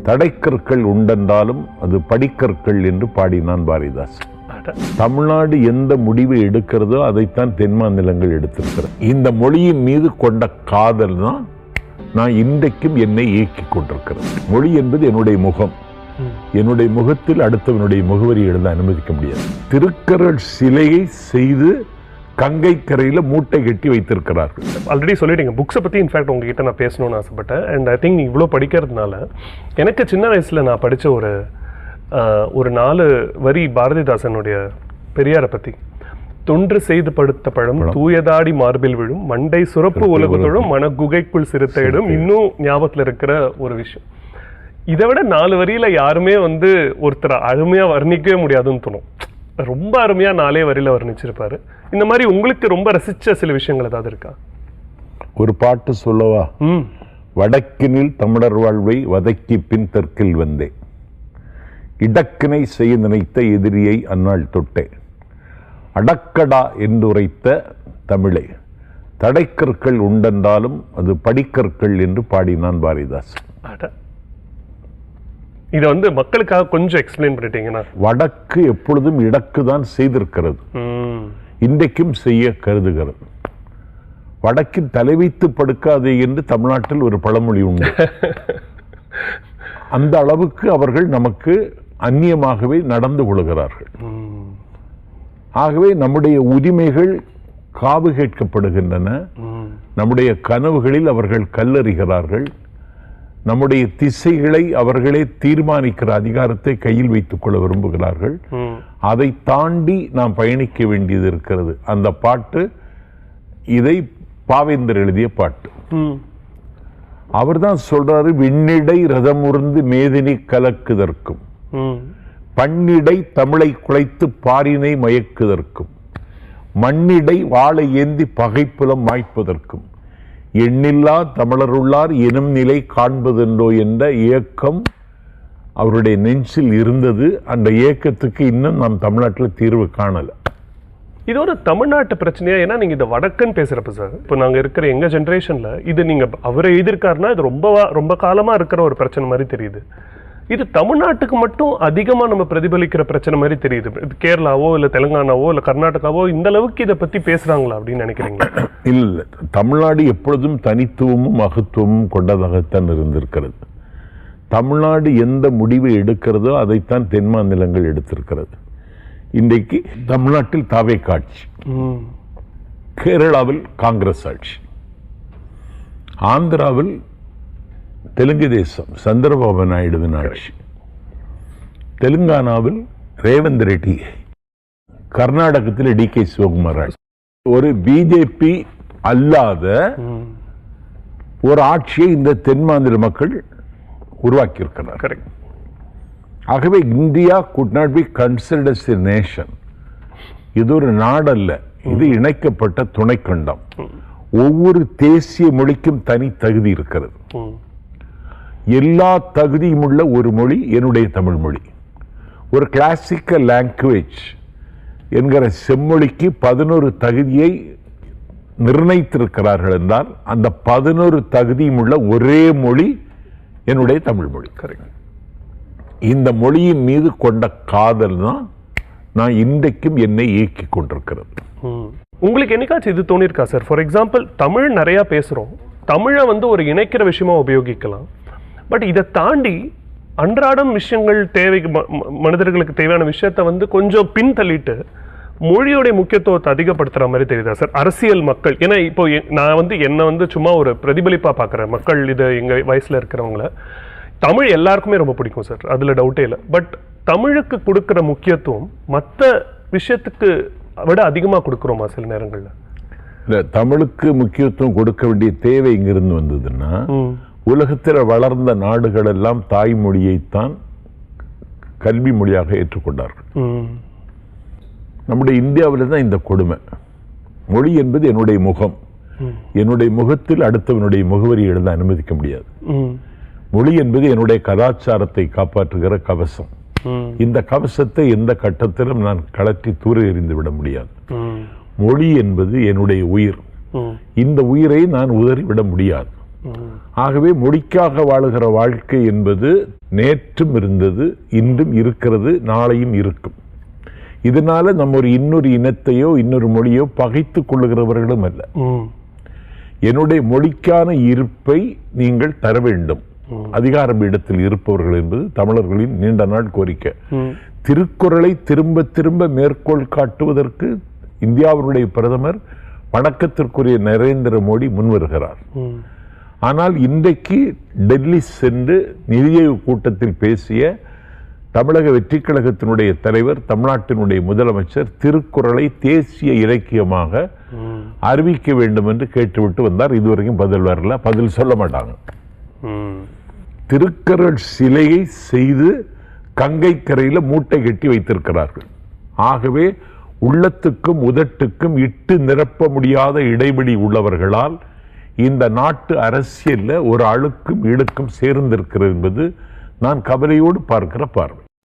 தடைக்கற்கள் உண்டென்றாலும் அது படிக்கற்கள் என்று பாடினான் பாரதிதாசன். தமிழ்நாடு எந்த முடிவை எடுக்கிறதோ அதைத்தான் தென் மாநிலங்கள் எடுத்திருக்கிறது. இந்த மொழியின் மீது கொண்ட காதல் தான் நான் இன்றைக்கும் என்னை இயக்கிக் கொண்டிருக்கிறது. மொழி என்பது என்னுடைய முகம். என்னுடைய முகத்தில் அடுத்தவனுடைய முகவரி எழுத அனுமதிக்க முடியாது. திருக்கரல் சிலையை செய்து கங்கை கரையில் மூட்டை கட்டி வைத்திருக்கிறார்கள். ஆல்ரெடி சொல்லிட்டீங்க புக்ஸை பற்றி. இன்ஃபேக்ட் உங்ககிட்ட நான் பேசணும்னு ஆசைப்பட்டேன். அண்ட் ஐ திங்க் இவ்வளோ படிக்கிறதுனால எனக்கு சின்ன வயசில் நான் படித்த ஒரு 4 வரி பாரதிதாசனுடைய பெரியாரை பற்றி. தொன்று செய்து படுத்த பழம் தூயதாடி மார்பில் விழும் மண்டை சுரப்பு உலகத்தோடும் மன குகைக்குள் சிறுத்தையிடும் இன்னும் ஞாபகத்தில் இருக்கிற ஒரு விஷயம். இதை விட 4 வரியில யாருமே ஒருத்தர் அருமையா வர்ணிக்கவே முடியாதுன்னு தோணும். ரொம்ப அருமையா 4 வரியில வர்ணிச்சிருப்பாரு. இந்த மாதிரி உங்களுக்கு ரொம்ப ரசிச்ச சில விஷயங்கள் ஏதாவது இருக்கா? ஒரு பாட்டு சொல்லவா? வடக்கினில் தமிழர் வாழ்வை வதக்கி பின் தெற்கில் வந்தே, இடக்கினை செய்ய நினைத்த எதிரியை அந்நாள் தொட்டே, அடக்கடா என்றுரைத்த தமிழை, தடைக்கற்கள் உண்டென்றாலும் அது படிக்கற்கள் என்று பாடினான் பாரதிதாசன். இதை மக்களுக்காக கொஞ்சம் எக்ஸ்பிளைன் பண்ணிட்டீங்கன்னா. வடக்கு எப்பொழுதும் இடக்கு தான் செய்திருக்கிறது, இன்றைக்கும் செய்ய கருதுகிறது. வடக்கில் தலை வைத்து படுக்காதே என்று தமிழ்நாட்டில் ஒரு பழமொழி உண்டு. அந்த அளவுக்கு அவர்கள் நமக்கு அந்நியமாகவே நடந்து கொள்கிறார்கள். ஆகவே நம்முடைய உரிமைகள் காவு கேட்கப்படுகின்றன. நம்முடைய கனவுகளில் அவர்கள் கல்லறிகிறார்கள். நம்முடைய திசைகளை அவர்களே தீர்மானிக்கிற அதிகாரத்தை கையில் வைத்துக் கொள்ள விரும்புகிறார்கள். அதை தாண்டி நாம் பயணிக்க வேண்டியது இருக்கிறது. அந்த பாட்டு, இதை பாவேந்தர் எழுதிய பாட்டு. அவர்தான் சொல்றாரு, விண்ணிடை ரதமுருந்து மேதினி கலக்குதற்கும், பண்ணிடை தமிழை குலைத்து பாரினை மயக்குதற்கும், மண்ணிடை வாளை ஏந்தி பகைப்புலம் மாய்ப்பதற்கும், எண்ணில்லா தமிழருள்ளார் எனும் நிலை காண்பதென்றோ என்ற இயக்கம் அவருடைய நெஞ்சில் இருந்தது. அந்த இயக்கத்துக்கு இன்னும் நாம் தமிழ்நாட்டில் தீர்வு காணலை. இது ஒரு தமிழ்நாட்டு பிரச்சனையா? ஏன்னா நீங்க இதை வடக்குன்னு பேசுறப்ப சார், இப்போ நாங்க இருக்கிற எங்க ஜென்ரேஷன்ல இது நீங்க அவரை எழுதியிருக்காருன்னா இது ரொம்ப காலமா இருக்கிற ஒரு பிரச்சனை மாதிரி தெரியுது. இது தமிழ்நாட்டுக்கு மட்டும் அதிகமா நம்ம பிரதிபலிக்கிற பிரச்சனை மாதிரி தெரியுது. இது கேரளாவோ இல்ல தெலுங்கானாவோ இல்ல கர்நாடகாவோ இந்த அளவுக்கு இதை பத்தி பேசுறாங்களா அப்படின்னு நினைக்கிறீங்க? இல்ல, தமிழ்நாடு எப்பொழுதும் தனித்துவமும் மகத்துவமும் கொண்டதாகத்தான் இருந்திருக்கிறது. தமிழ்நாடு எந்த முடிவை எடுக்கிறதோ அதைத்தான் தென் மாநிலங்கள் எடுத்திருக்கிறது. இன்றைக்கு தமிழ்நாட்டில் தாவேகா ஆட்சி, கேரளாவில் காங்கிரஸ் ஆட்சி, ஆந்திராவில் தெலுங்கு தேசம் சந்திரபாபு நாயுடுவின் ஆட்சி, தெலுங்கானாவில் ரேவந்த் ரெட்டி, கர்நாடகத்தில் டி.கே. சிவகுமார் ஆட்சி. ஒரு பிஜேபி அல்லாத ஒரு ஆட்சியை இந்த தென் மாநில மக்கள் உருவாக்கி இருக்கிறார். ஆகவே India could not be considered as a nation. இது ஒரு நாடல்ல, இது இணைக்கப்பட்ட துணைக்கண்டம். ஒவ்வொரு தேசிய மொழிக்கும் தனி தகுதி இருக்கிறது. எல்லா தகுதியும் உள்ள ஒரு மொழி என்னுடைய தமிழ் மொழி. ஒரு கிளாசிக்கல் லாங்குவேஜ் என்கிற செம்மொழிக்கு 11 தகுதியை நிர்ணயித்திருக்கிறார்கள் என்றால் அந்த 11 தகுதியும் உள்ள ஒரே மொழி என்னுடைய தமிழ் மொழி. இந்த மொழியின் மீது கொண்ட காதல் தான் நான் இன்றைக்கும் என்னை இயக்கிக் கொண்டிருக்கிறது. உங்களுக்கு என்னைக்காச்சும் இது தோணிருக்கா சார்? ஃபார் எக்ஸாம்பிள், தமிழ் நிறைய பேசுறோம், தமிழை ஒரு இணைக்கிற விஷயமா உபயோகிக்கலாம். பட் இதை தாண்டி அன்றாடம் விஷயங்கள் தேவை, மனிதர்களுக்கு தேவையான விஷயத்த கொஞ்சம் பின் தள்ளிட்டு மொழியோடைய முக்கியத்துவத்தை அதிகப்படுத்துற மாதிரி தெரியுதா சார்? அரசியல் மக்கள், ஏன்னா இப்போ நான் என்ன சும்மா ஒரு பிரதிபலிப்பா பார்க்குறேன். மக்கள் இது எங்க வயசுல இருக்கிறவங்கள தமிழ் எல்லாருக்குமே ரொம்ப பிடிக்கும் சார், அதுல டவுட்டே இல்லை. பட் தமிழுக்கு கொடுக்குற முக்கியத்துவம் மற்ற விஷயத்துக்கு விட அதிகமாக கொடுக்குறோமா சில நேரங்களில்? இல்லை, தமிழுக்கு முக்கியத்துவம் கொடுக்க வேண்டிய தேவை இங்கிருந்து வந்ததுன்னா, உலகத்தில் வளர்ந்த நாடுகள் எல்லாம் தாய்மொழியைத்தான் கல்வி மொழியாக ஏற்றுக்கொண்டார்கள். நம்முடைய இந்தியாவில் தான் இந்த கொடுமை. மொழி என்பது என்னுடைய முகம். என்னுடைய முகத்தில் அடுத்தவனுடைய முகவரி எழுத அனுமதிக்க முடியாது. மொழி என்பது என்னுடைய கலாச்சாரத்தை காப்பாற்றுகிற கவசம். இந்த கவசத்தை எந்த கட்டத்திலும் நான் கழற்றி தூர எறிந்து விட முடியாது. மொழி என்பது என்னுடைய உயிர். இந்த உயிரை நான் உதறிவிட முடியாது. ஆகவே மொழிக்காக வாழுகிற வாழ்க்கை என்பது நேற்றும் இருந்தது, இன்றும் இருக்கிறது, நாளையும் இருக்கும். இதனால நம்ம இன்னொரு இனத்தையோ இன்னொரு மொழியோ பகைத்துக் கொள்ளுகிறவர்களும் அல்ல. என்னுடைய மொழிக்கான இருப்பை நீங்கள் தர வேண்டும், அதிகார பீடத்தில் இருப்பவர்கள் என்பது தமிழர்களின் நீண்ட நாள் கோரிக்கை. திருக்குறளை திரும்ப திரும்ப மேற்கோள் காட்டுவதற்கு இந்தியாவுடைய பிரதமர் வணக்கத்திற்குரிய நரேந்திர மோடி முன்வருகிறார். ஆனால் இன்றைக்கு டெல்லி சென்று நிதியுதவி கூட்டத்தில் பேசிய தமிழக வெற்றி கழகத்தினுடைய தலைவர், தமிழ்நாட்டினுடைய முதலமைச்சர் திருக்குறளை தேசிய இலக்கியமாக அறிவிக்க வேண்டும் என்று கேட்டுவிட்டு வந்தார். இதுவரைக்கும் பதில் வரல, பதில் சொல்ல மாட்டாங்க. திருக்குறள் சிலையை செய்து கங்கை கரையில் மூட்டை கட்டி வைத்திருக்கிறார்கள். ஆகவே உள்ளத்துக்கும் உதட்டுக்கும் இட்டு நிரப்ப முடியாத இடைவெளி உள்ளவர்களால் இந்த நாட்டு அரசியல்ல ஒரு அழுக்கும் இழுக்கும் சேர்ந்திருக்கிறது என்பது நான் கவலையோடு பார்க்கிற பார்வை.